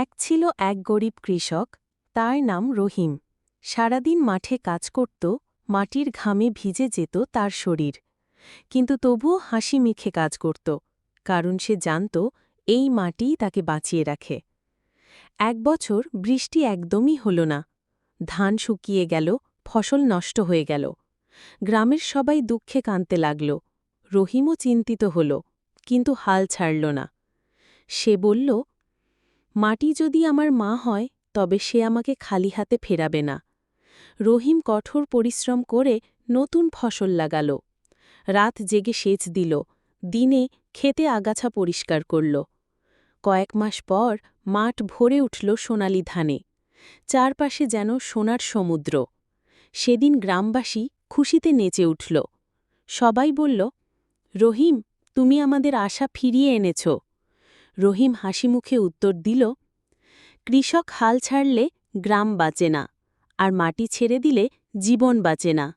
এক ছিল এক গরিব কৃষক, তার নাম রহিম। সারাদিন মাঠে কাজ করত, মাটির ঘামে ভিজে যেত তার শরীর। কিন্তু তবুও হাসি মুখে কাজ করত, কারণ সে জানত এই মাটিই তাকে বাঁচিয়ে রাখে। এক বছর বৃষ্টি একদমই হল না। ধান শুকিয়ে গেল, ফসল নষ্ট হয়ে গেল। গ্রামের সবাই দুঃখে কাঁদতে লাগল। রহিমও চিন্তিত হল, কিন্তু হাল ছাড়ল না। সে বলল, মাটি যদি আমার মা হয় তবে সে আমাকে খালি হাতে ফেরাবে না। রহিম কঠোর পরিশ্রম করে নতুন ফসল লাগাল। রাত জেগে সেচ দিল, দিনে খেতে আগাছা পরিষ্কার করল। কয়েক মাস পর মাঠ ভরে উঠল সোনালি ধানে। চারপাশে যেন সোনার সমুদ্র। সেদিন গ্রামবাসী খুশিতে নেচে উঠল। সবাই বলল, রহিম, তুমি আমাদের আশা ফিরিয়ে এনেছ। রহিম হাসিমুখে উত্তর দিল, কৃষক হাল ছাড়লে গ্রাম বাঁচে না, আর মাটি ছেড়ে দিলে জীবন বাঁচে না।